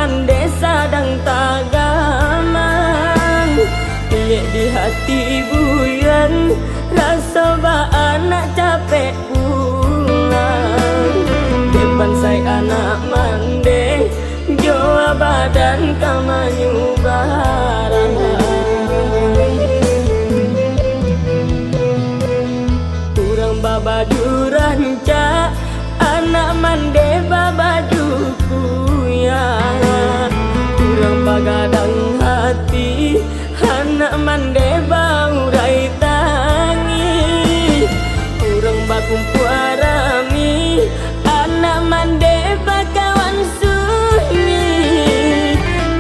mande sadang tagamang Liek di hati buyan rasa ba anak capek pulang Depan saya anak mande Jawa badan kamanyu barang Kurang babaju ranca Anak mande babajuku ya Kurang bagadang hati Anak mande baurai tangi Kurang bakumpu arami Anak mande bakawan sunyi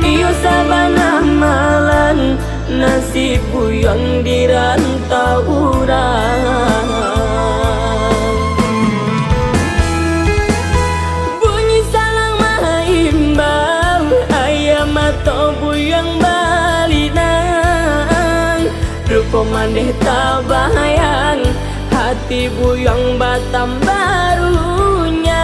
Iyo sabana malan Nasib buyang di rantau urang Bunyi salang mahimbang Ayam atau buyang balinang Rupa mandeh tabayang Hati buyang batam barunya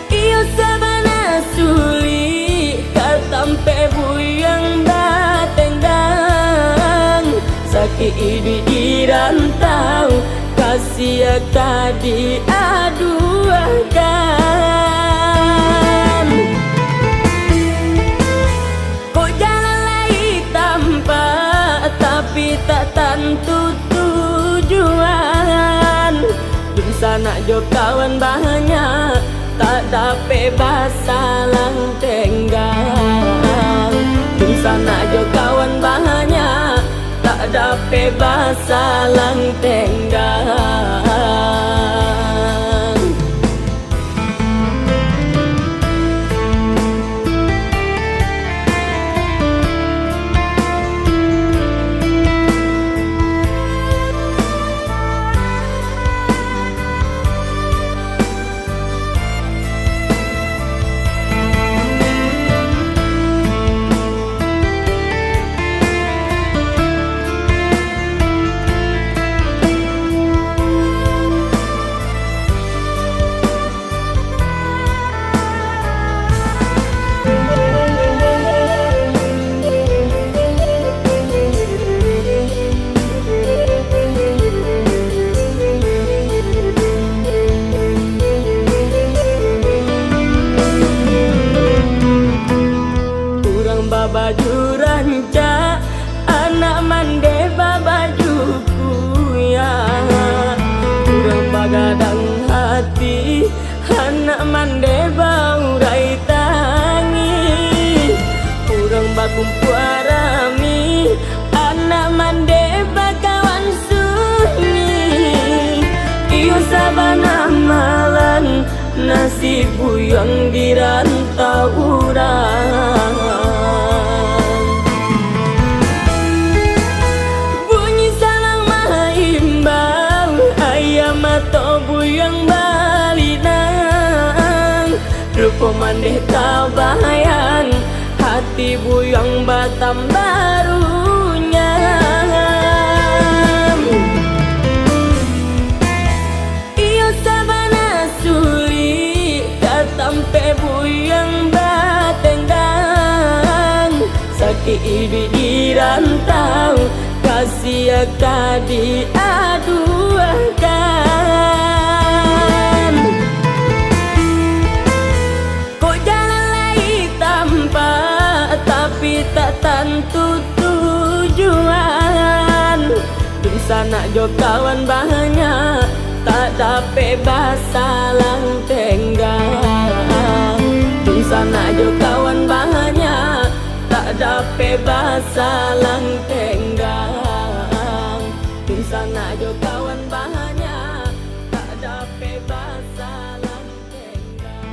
Iyo sabana suli Katampe buyang batendang Sakit di rantau Kasih kadi aduakan Kok jalan lagi tanpa Tapi tak tentu tujuan Di sana jo kawan banyak Tak dapat bahasa lang tenggang Di sana jo kawan banyak Tak dapat bahasa lang tenggang Baju ranca anak mande babajuku ya Kurang bagadang hati anak mande baurai tangi Kurang bakumpu arami anak mande bakawan sunyi Iyo sabana malan nasib buyang di rantau urang Atau buyang balinang Rupa mandeh tabayang Hati buyang batam barunya Iyo sabana suli Katampe buyang batendang Sakit di rantau Kasih kadi aduakan Kok jalan lagi tanpa Tapi tak tentu tujuan Di sana jo kawan banyak Tak dapat bahasa lang tenggang Di sana jo kawan banyak Tak dapat bahasa lang tenggang Di sana jo kawan banyak Tak dapat bahasa lang tenggang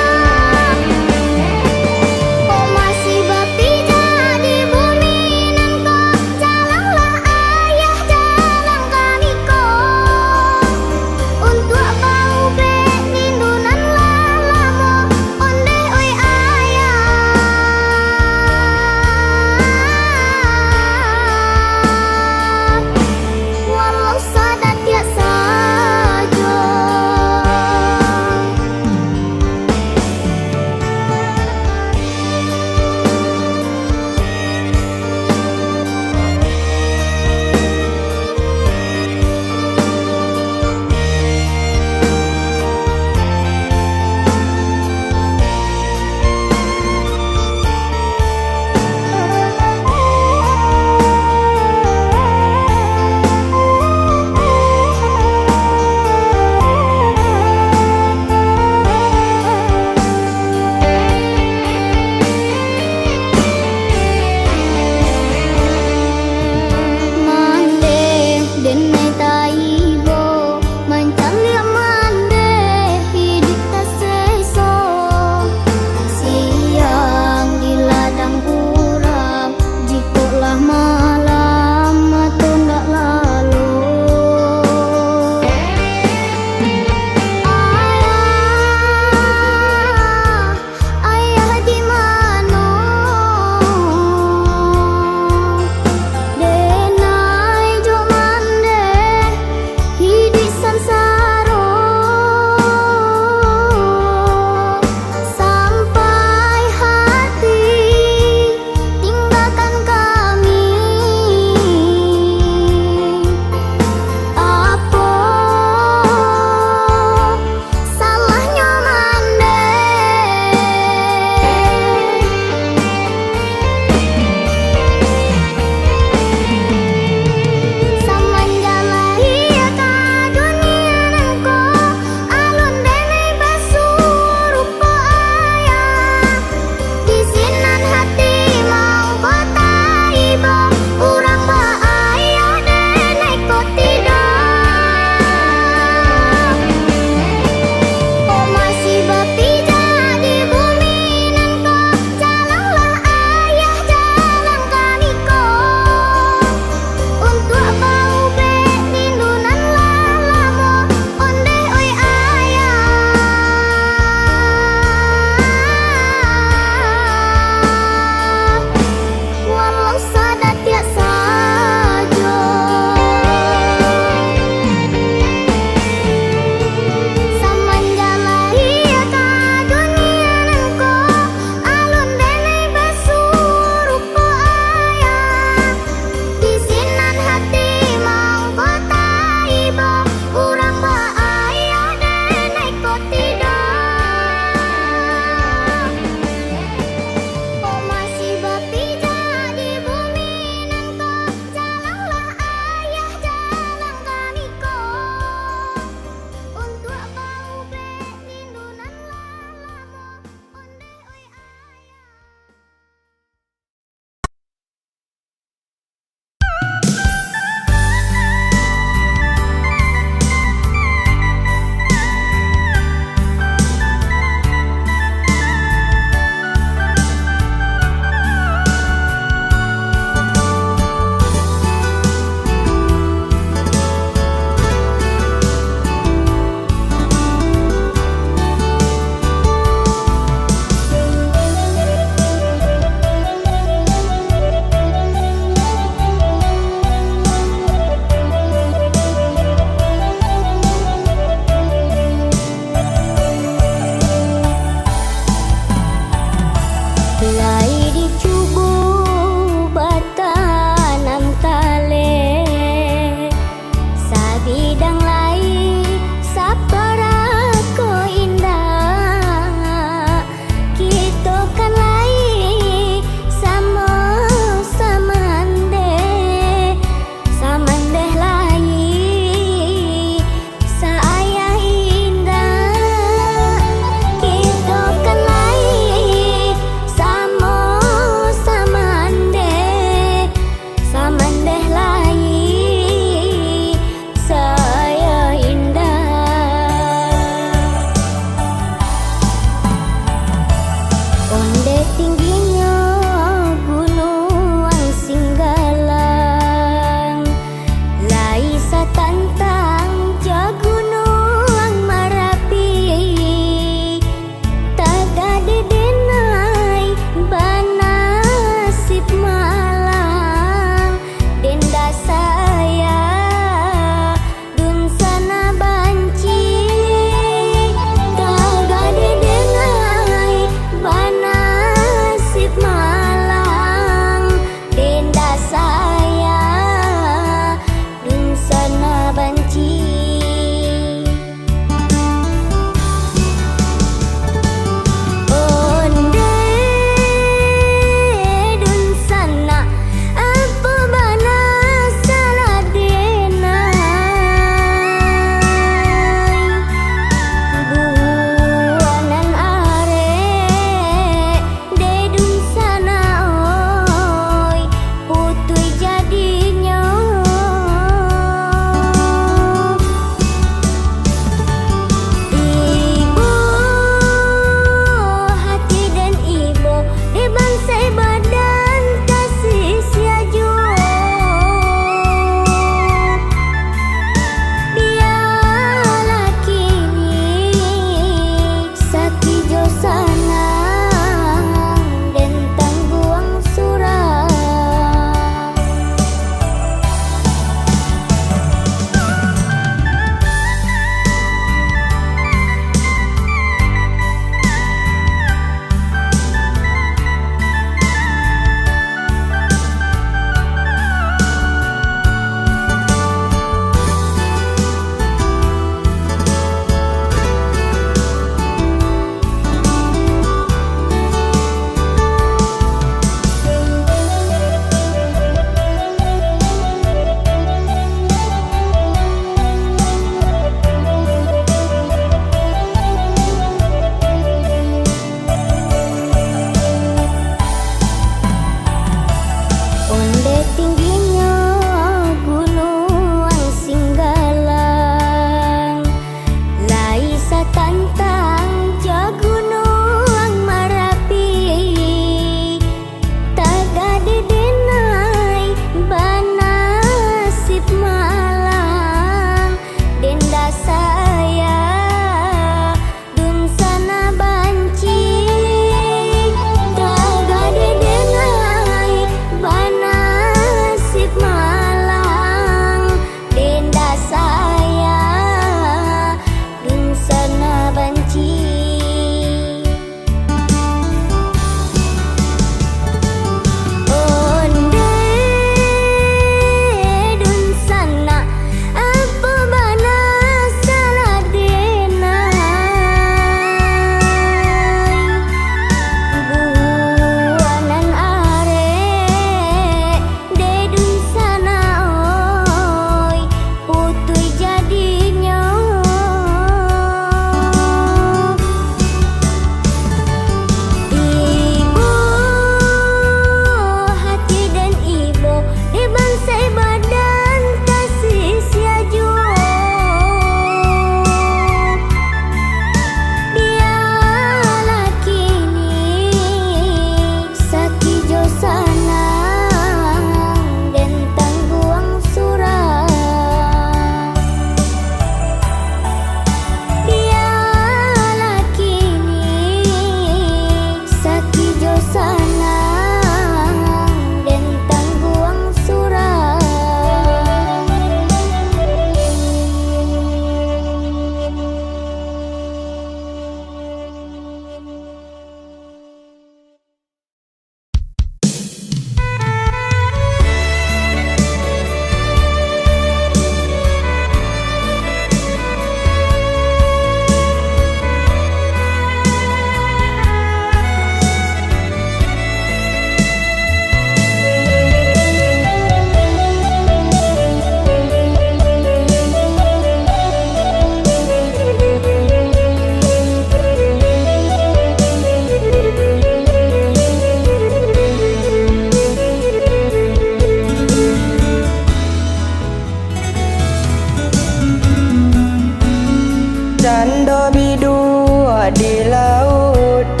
Tando bidua di lautan,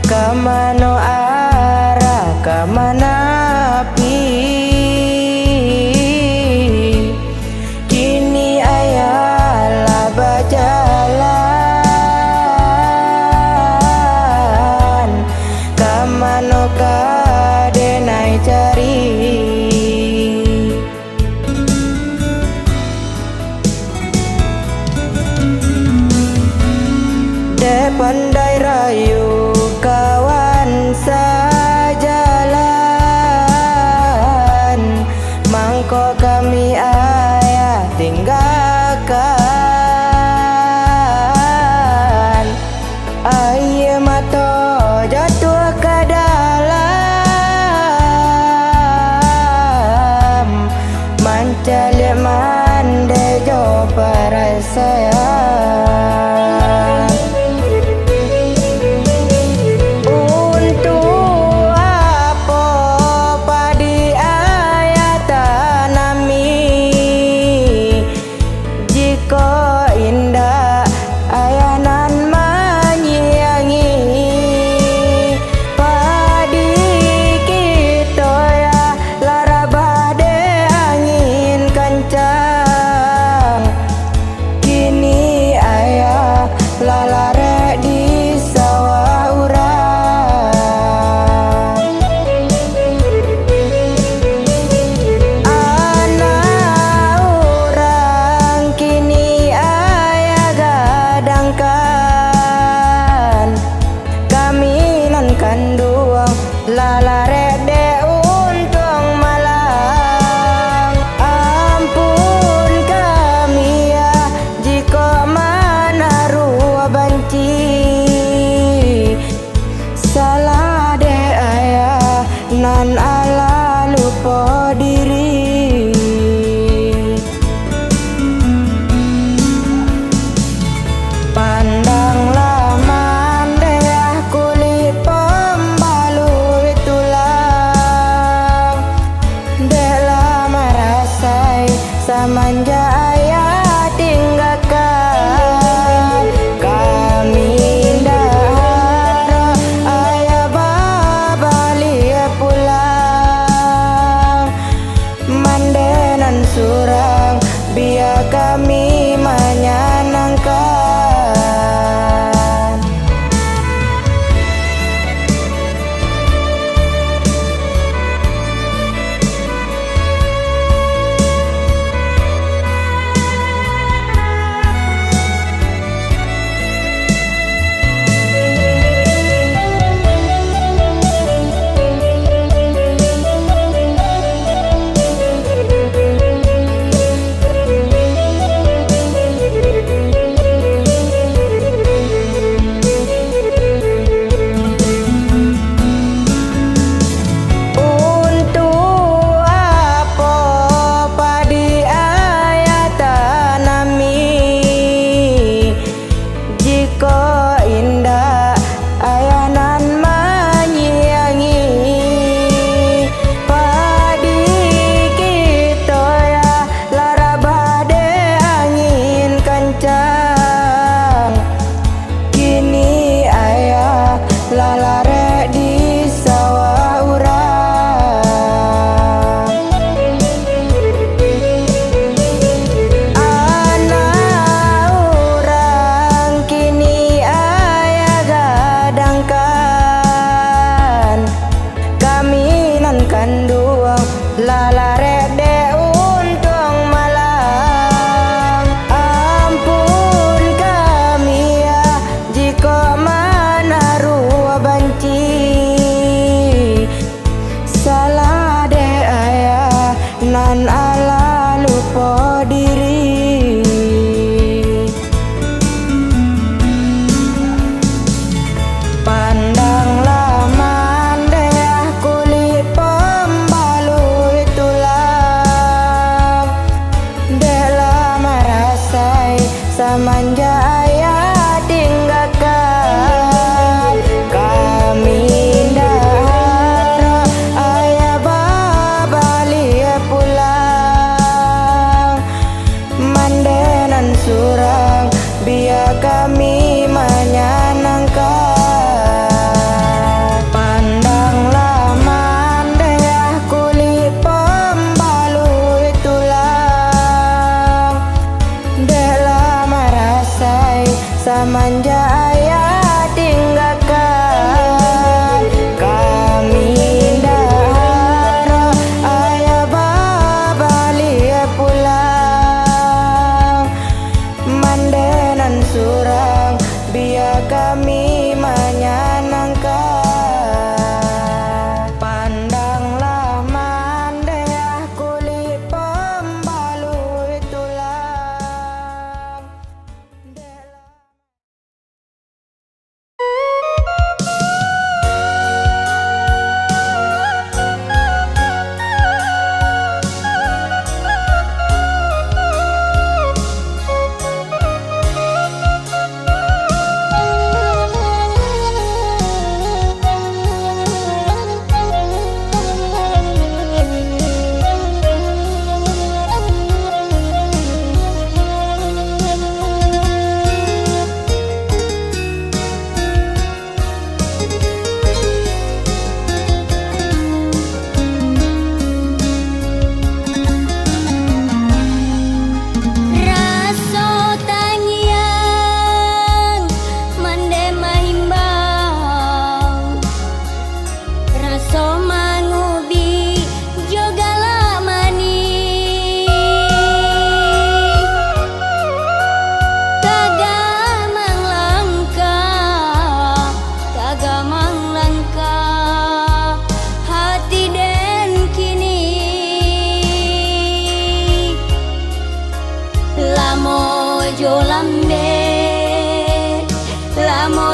kemana arah kemana api. Kini ayalah berjalan, kemana kadenai cari. Pandai rayu kawan sajalan, mangko kami ayah tinggalkan. Ayah mato jatuh ke dalam, mencari mande jo perasaan. Lalare de untung malang, ampun kami ya jika menaruh banci. Salah de ayah nan ala lupa diri. Pandanglah mandeh kulit pembalut tulang, dela merasai samanja ayah tinggalkan. Kami dahara ayah babali pulang, mandenan surang biar kami menyenangkan. Lalare di sawah urang, anak urang kini ayah gadangkan. Kami nan kanduang lalare de untung malang, ampun kami ya jika menaruh banci. Salah de ayah nan ala lupa diri. Pandanglah mandeh kulit pembalut tulang, dela merasai samanja ayah tinggalkan. Kami dahara ayah babali pulang,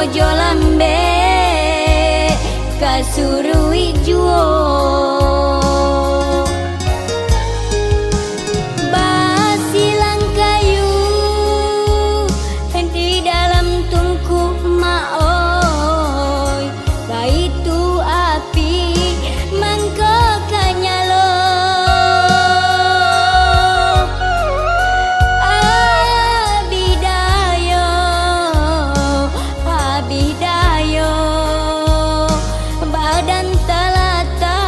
ojo lambe kasurui juo basilang kayu di dalam tungku maoi baitu api mangko kanyalo abidayo abidayo badan telata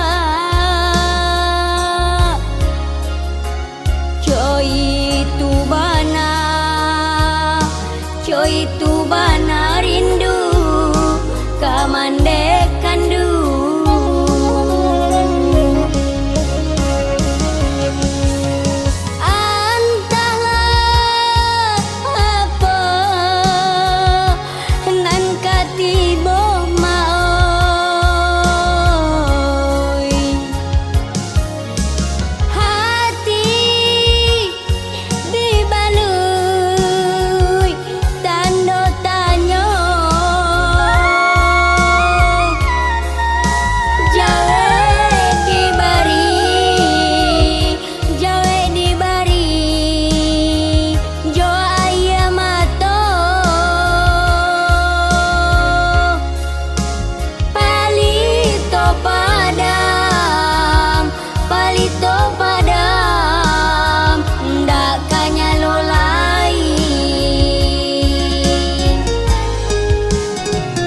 coy tu bana rindu kamandekan du antahlah apa nan katibo maoi hati dibalui tando tanyo jawe dibari jo ayamato palito padam ndak kanyalo lain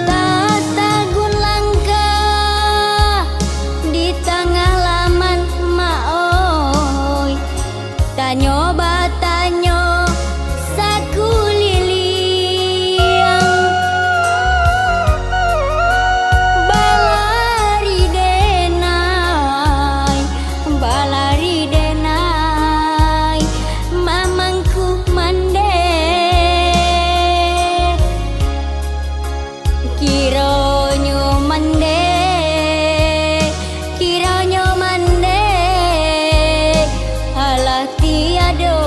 tatagun langkah di tengah laman maoi tanyo batanyo saku liliang balari denai mamangku mande kironyo mande alah tiado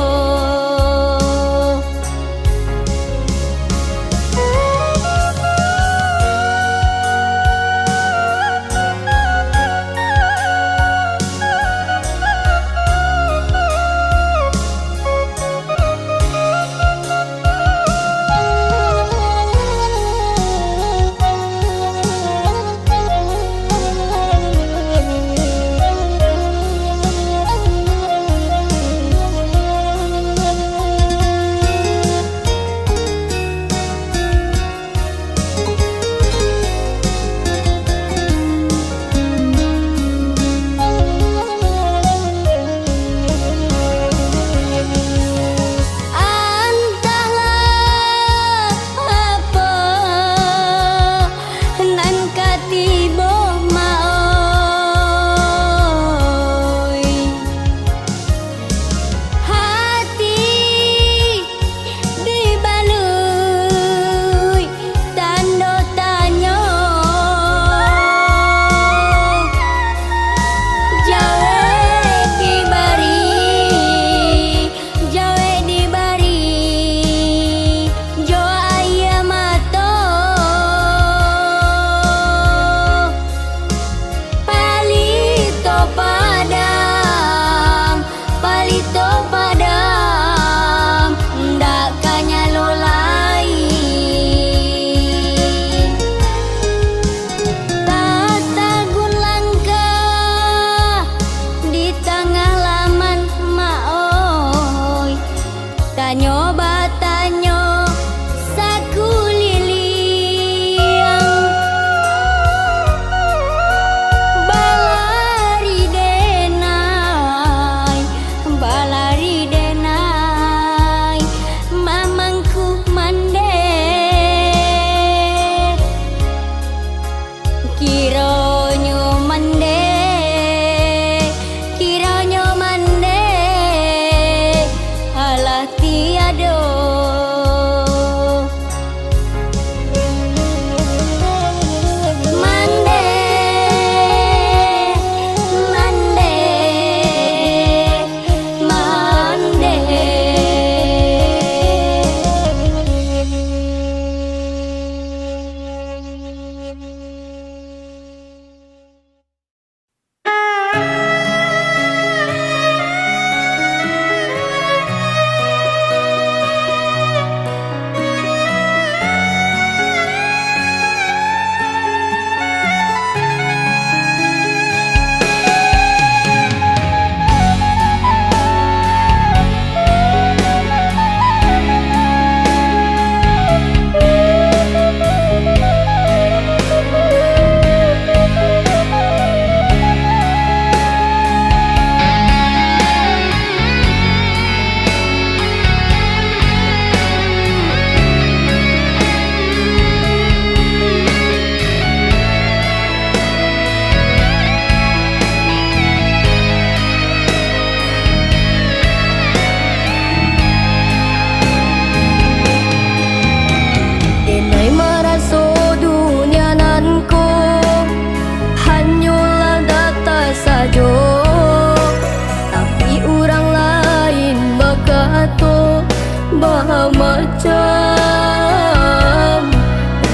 macam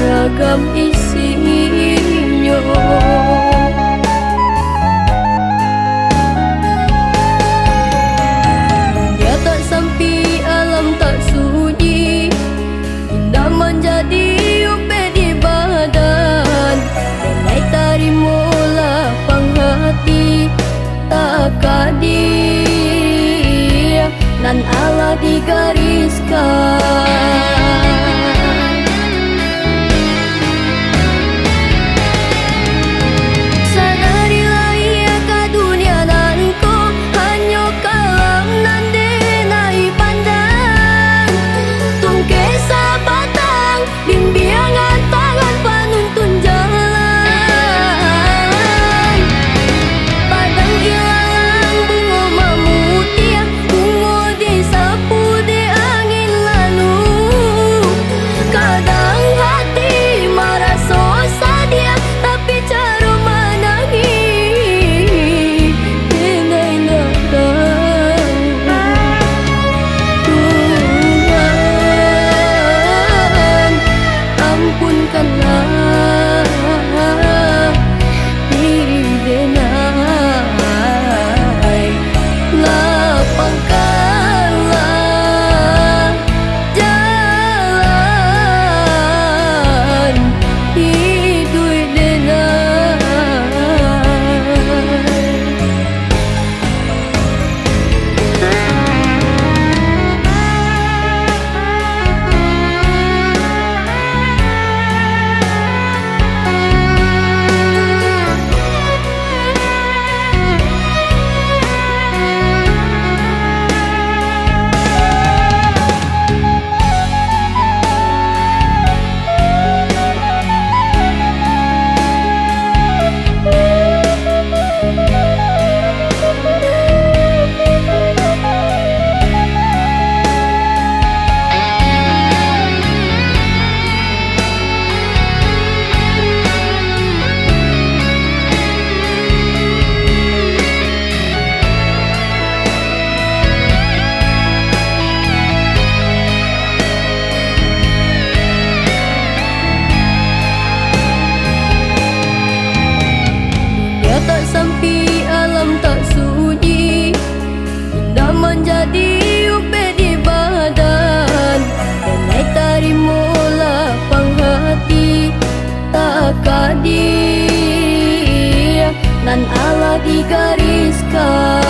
ragam isinya. Dunia tak sampai, alam tak sunyi, indah menjadi upet di badan. Denai tarimu lapang hati, tak kadir nan Allah digariskan. Sadarilah ia ke dunia nan ko hanya kalam nan denai pandang. Tungke sabatang bimbingan tangan penuntun jalan. Padang ilalang bunga mamutia, bunga disapu di angin lalu. Kadang hati merasa sadia, tapi cara menangis denai datang. Tuhan, ampunkanlah diri denai, lapangkanlah jalan hidup denai. Dunia tak sampai, alam tak sunyi, indah menjadi upet di badan. Denai tarimu lapang hati, tak kadir nan Allah digariskan.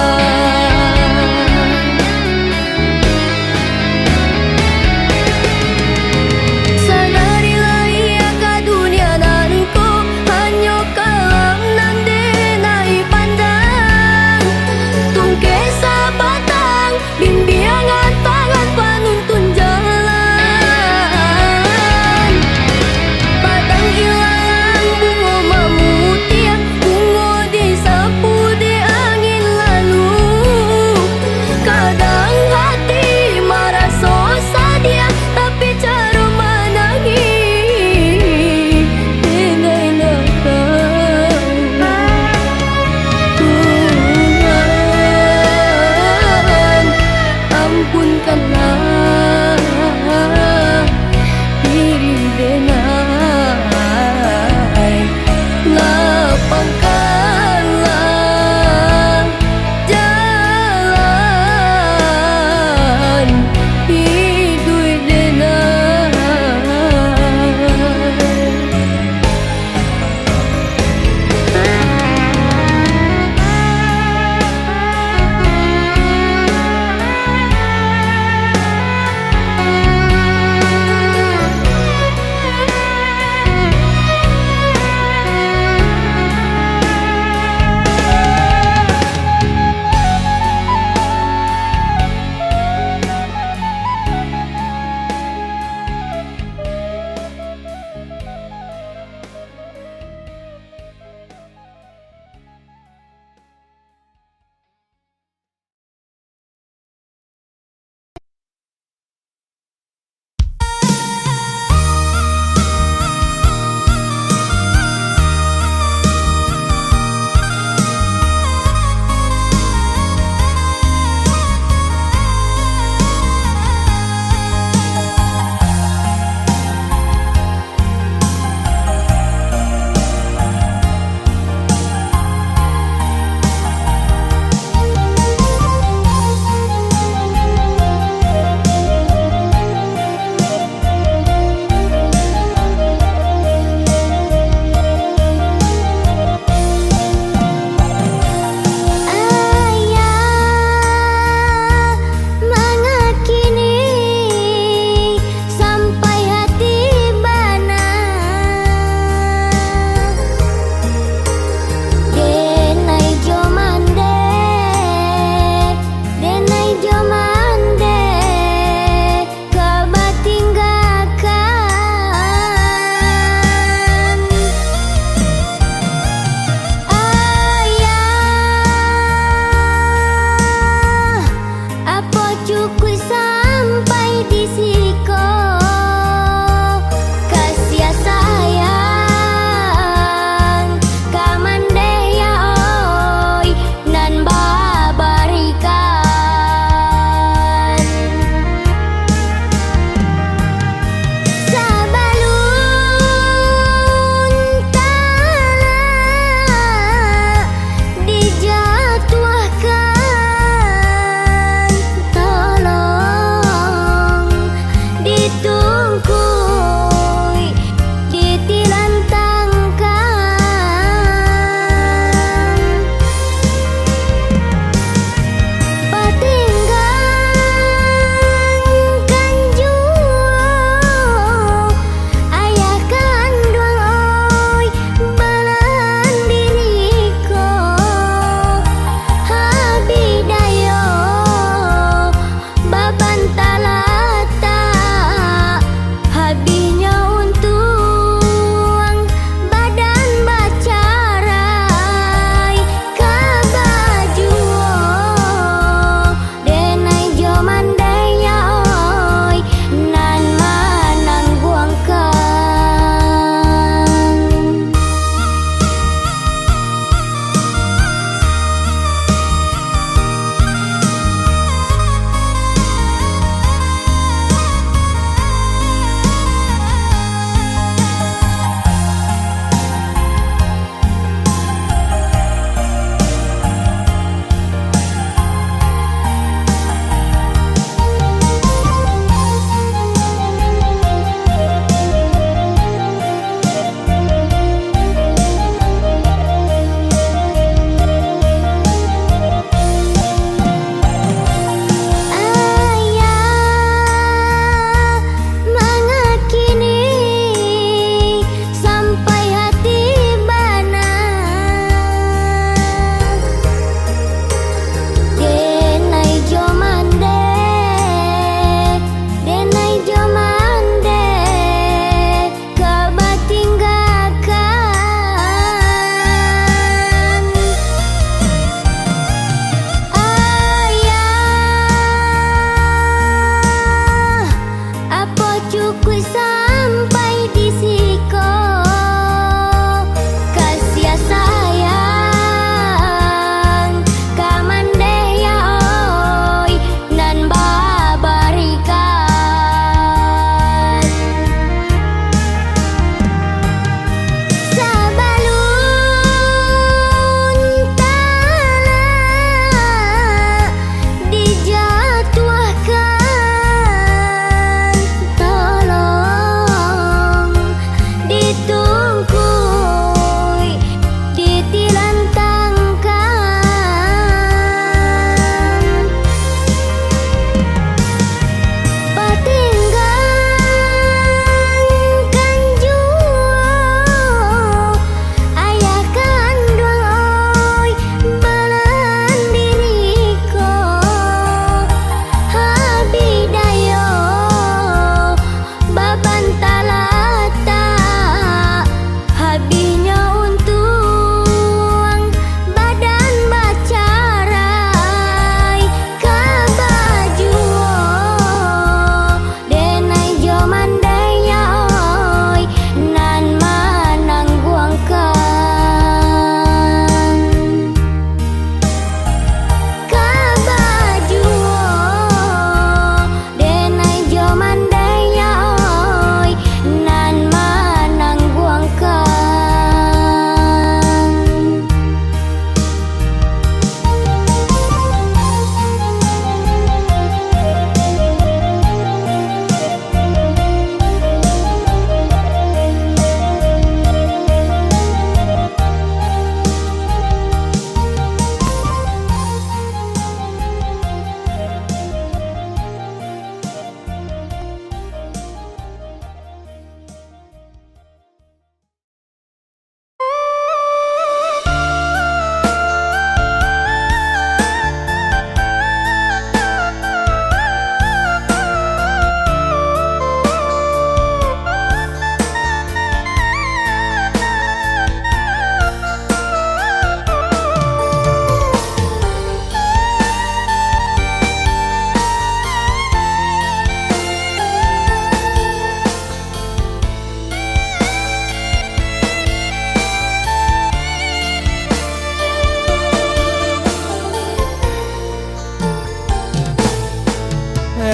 Sadarilah ia ke dunia nan ko hanya kalam nan denai pandang. Tungke sabatang bimbingan tangan penuntun jalan. Padang ilalang bunga mamutia, bunga disapu di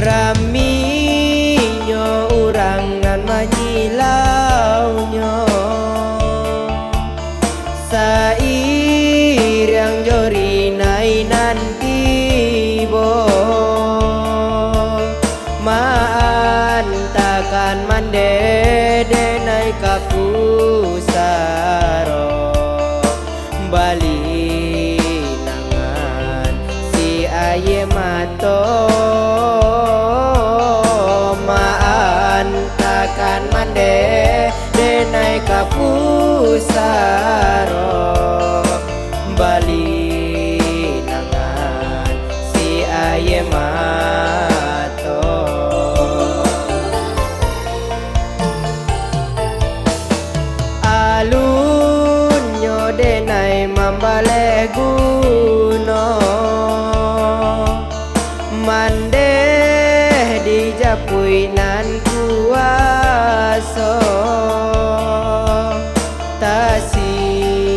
Raminya urangan manyilaunya sair yang jori nainan tibo maan takkan mande denai kapusaro bali nangan si aye mato maan takkan mande denai kapusaro bali nangan si aye mato alunyo denai mambale guno mande dijapui nan kuaso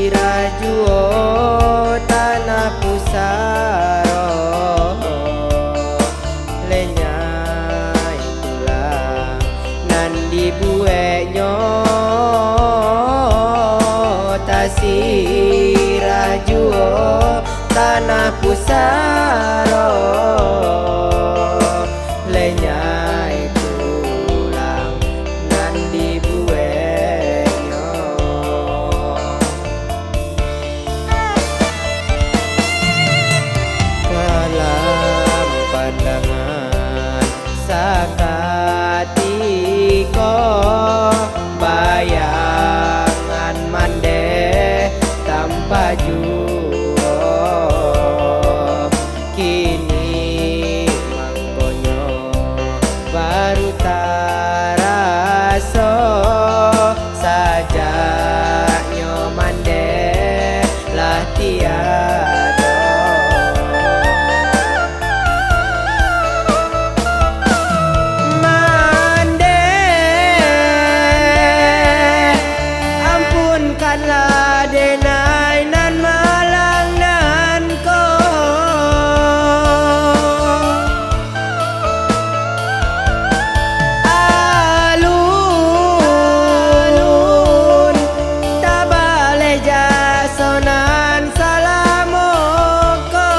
tasirajuo tanah pusaro lenyai tulang nan dibuenyo tasirajuo tanah pusaro lenyai tulang nan dibuenyo kalam pandangan sakatiko bayangan mande tanpa juo kini mangkonyo baru taraso sajaknyo mande lah tiado mande ampunkanlah denai nan malang nan ko alun tabale jasonan salamoko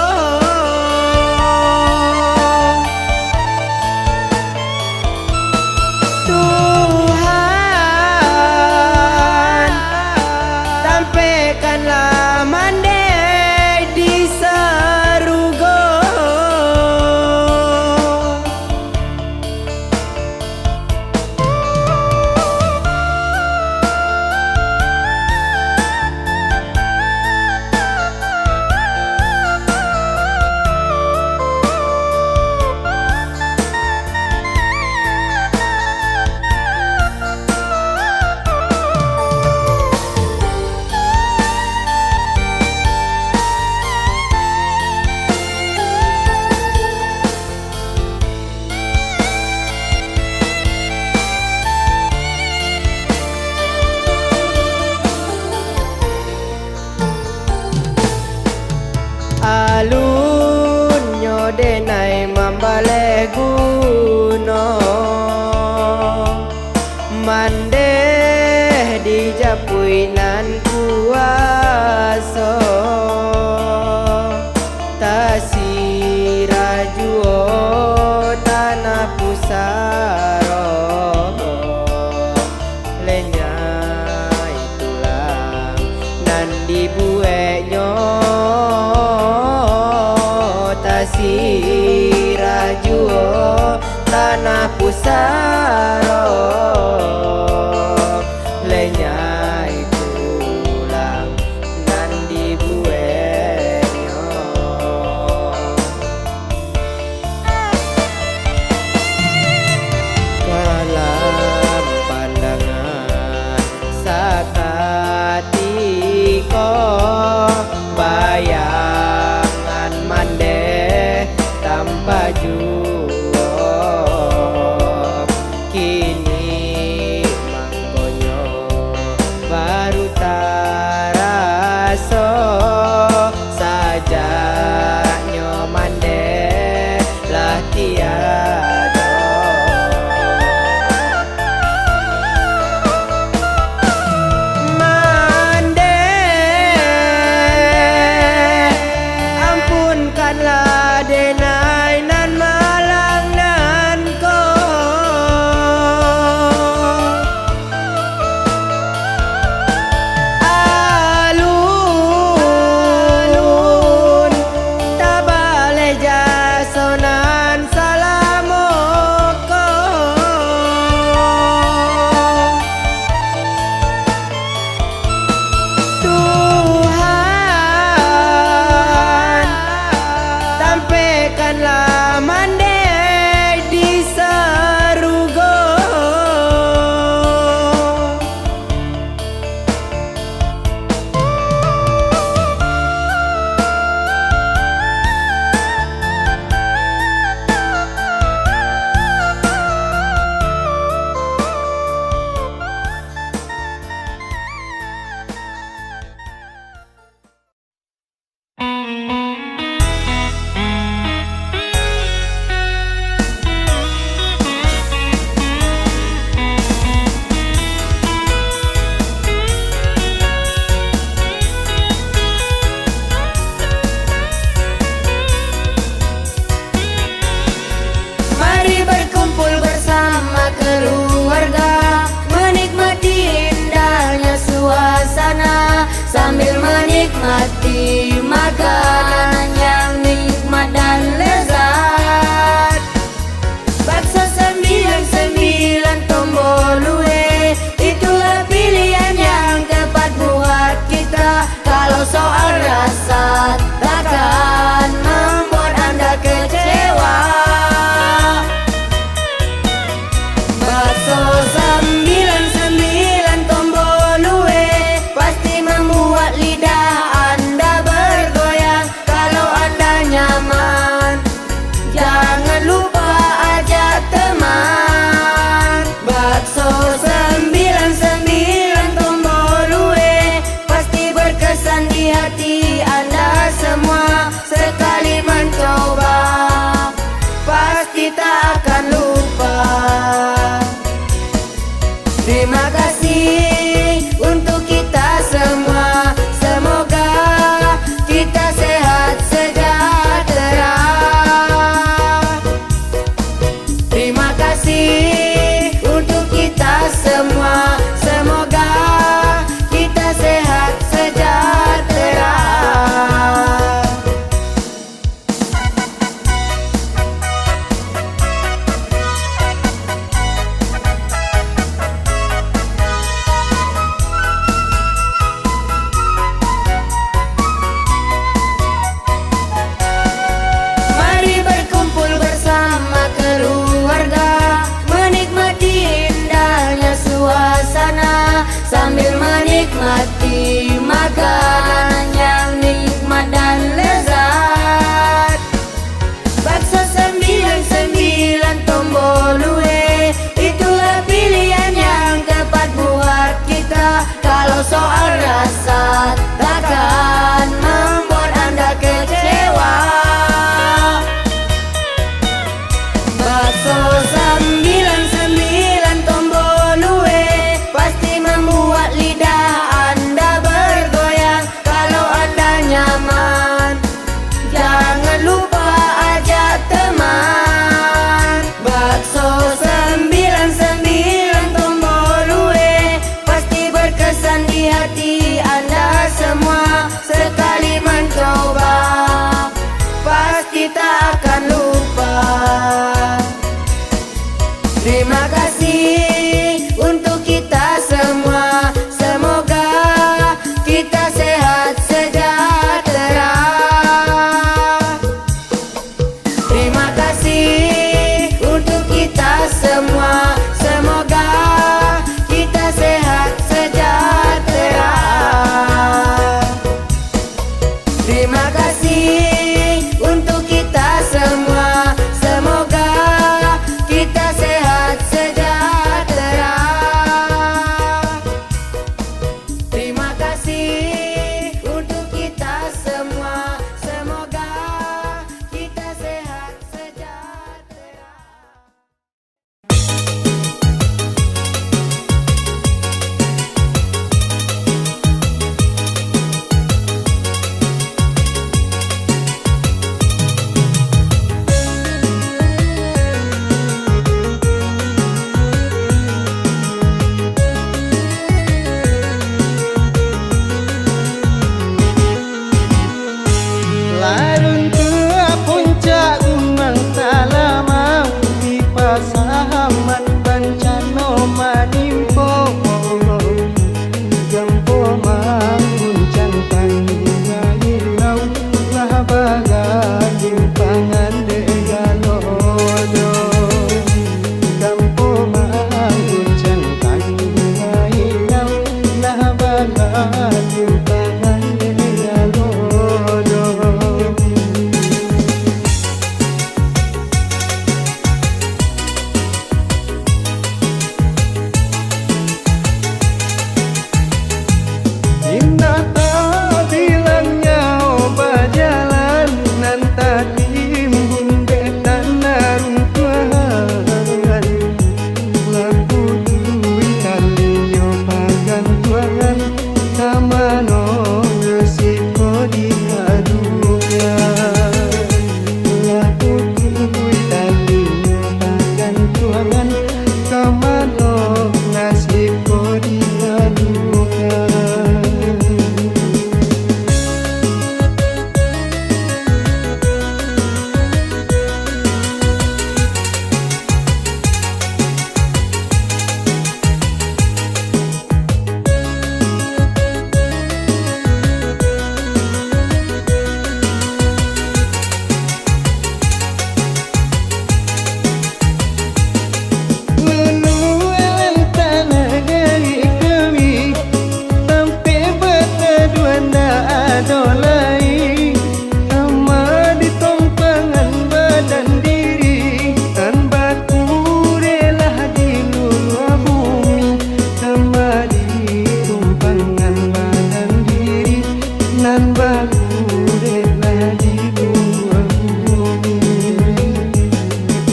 Tuhan tampaikanlah mande di sarugo alunyo denai mambale guno mande dijapui nan kuaso tasirajuo tanah pusaro lenyai tulang nan dibuenyo tasirajuo tanah pusaro lenyai tulang nan dibuenyo kalam pandangan sakatiko bayangan mande tanpa juo kini mangkonyo baru taraso sajaknyo mande lah tiada sambil menikmati makanan yang nikmat dan lezat. Bakso 99 tombol UE, itulah pilihan yang tepat buat kita. Kalau soal rasa takkan membuat Anda kecewa. Bakso 99 tombol UE pasti membuat lidah Anda bergoyang. Kalau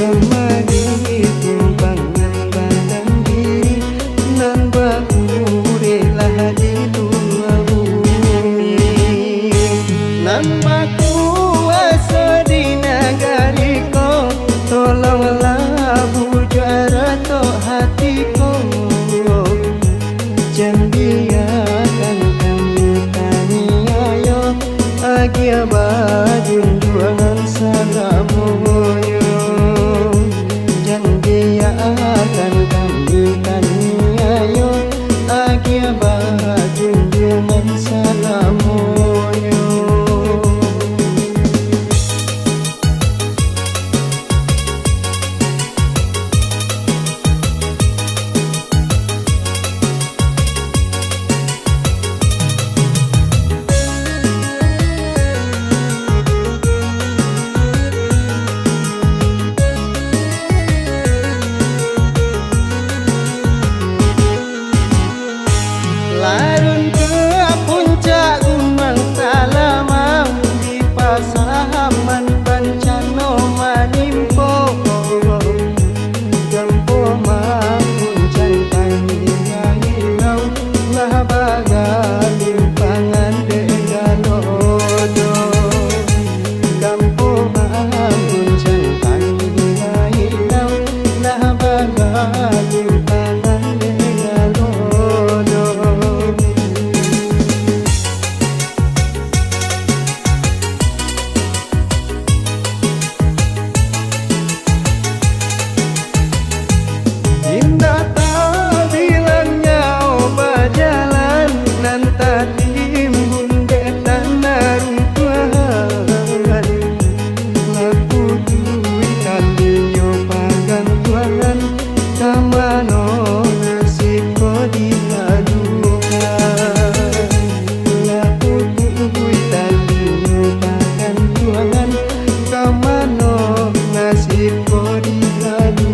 Kamari timbangan badan diri nan bakure lah di dua bumi nan bakuasa di nagariko tolonglah bujara to hatiku janjiakan kami taniayo agia bajunjuangan salamoyo janjiakan kami taniayo agia bajunjuangan salamoyo. Larun ke puncak gunung Talamang di pasaman bencana manimpo jampo manguncan panggil lah baga limpangan degalodo jampo manguncan panggil lah baga limpangan degalodo. Indah tak bilangnya obat jalan nan tadi timbun de tanah runtuhan laku duit kalinya pagantuan kamano nasibku diladukan laku duit kalinya pagantuan kamano nasibku diladukan.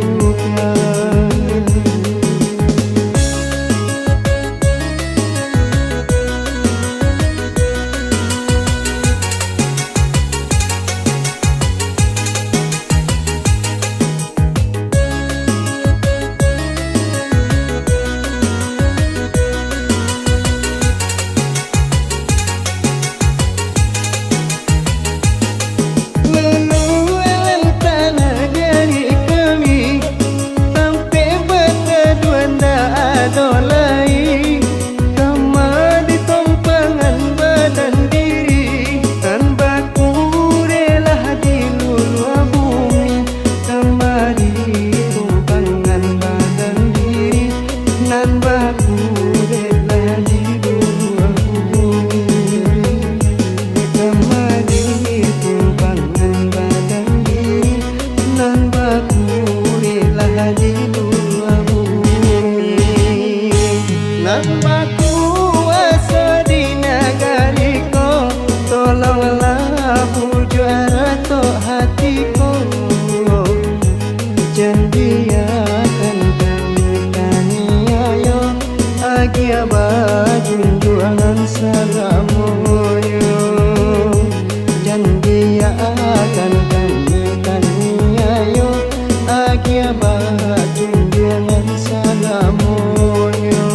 Tolonglah bujara to hatiku janjiakan kami taniayo agia bajunjuangan salamoyo janjiakan kami taniayo agia bajunjuangan salamoyo.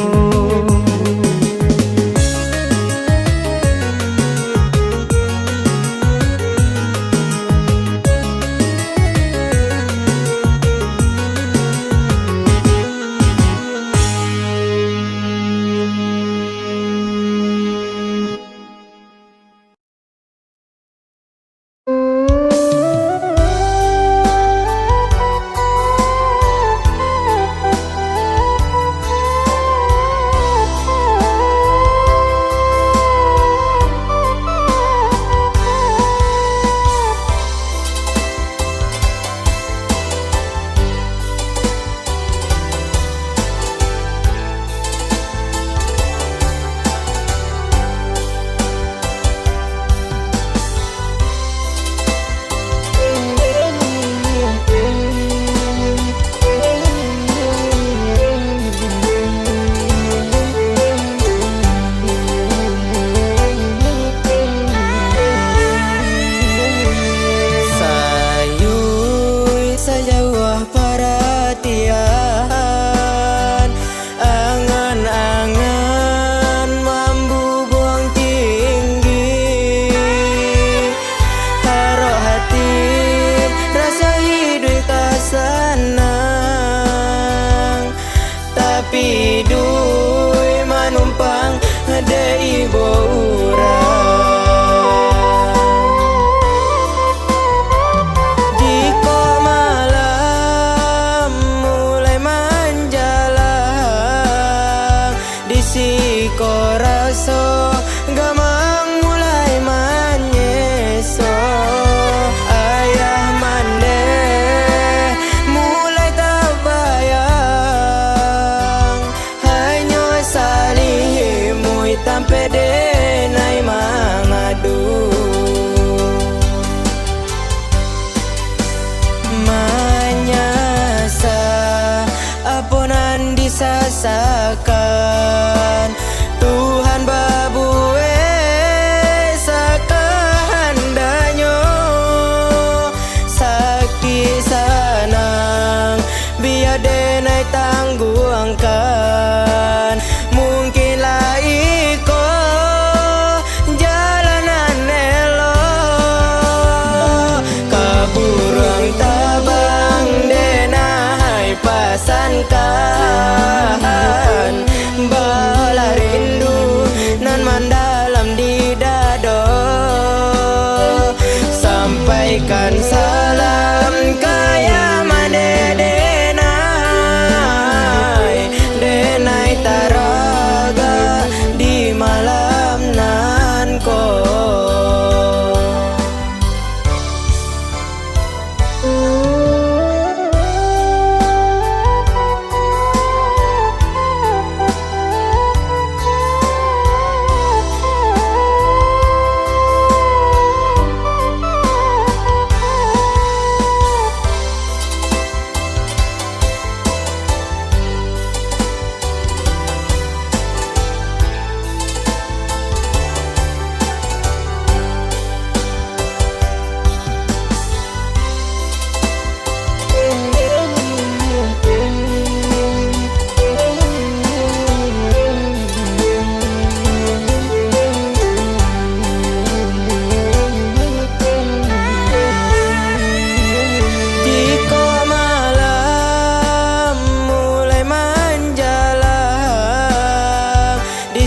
disasakan. Tuhan babue sakahandanyo, sakit sanang biar denai tangguangkan. Mungkin lah iko jalanan elo, kaburang tabang denai pasankan. Bala rindu nan mendalam di dado, sampaikan salam kaya mane denai, denai taraga di malam nan ko.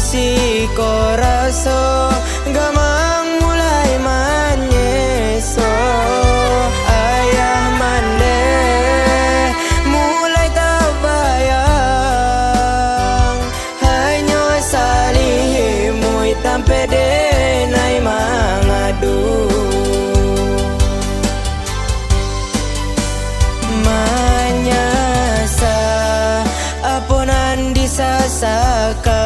Siko raso gamang mulai manyeso, ayah mande mulai tabayang, hanya salihimui tampe denai mangadu. Manyasa apunan disasakan.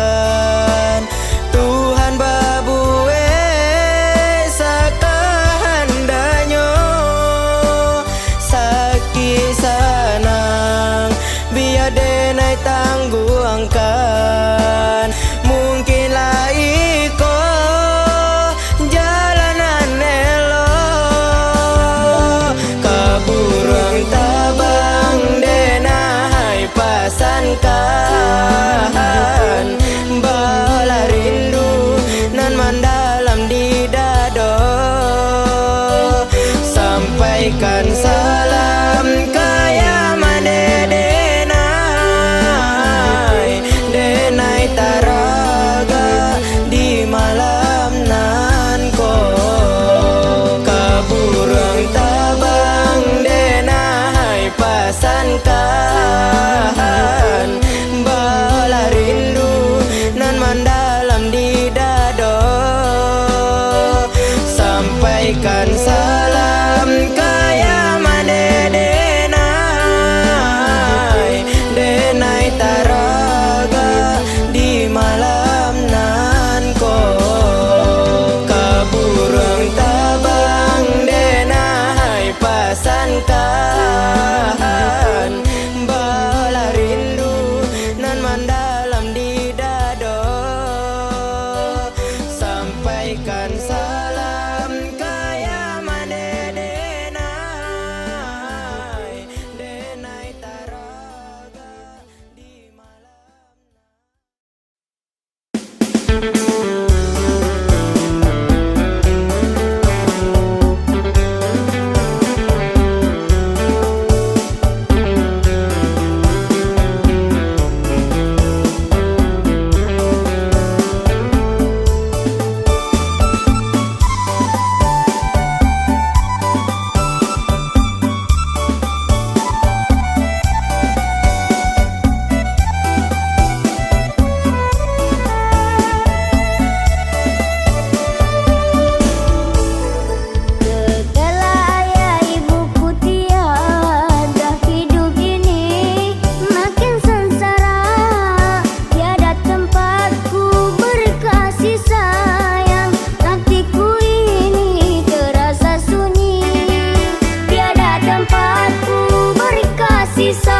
Tuhan babue sakahandanyo, sakit sanang biar denai tangguangkan. Mungkin lah iko jalanan elo, kaburang tabang denai pasankan. Bala rindu nan mendalam di dado, sampaikan salam kaya mane denai, denai taraga di malam nan ko. Kaburang tabang denai pasankan. Bala rindu nan mendalam di dado, sampaikan salam kaya mane denai, denai taraga di malam nan ko. Kaburang tabang denai pasankan. Bala rindu nan mendalam di dado, sampaikan salam kaya mane denai, denai taraga di malam. Sisa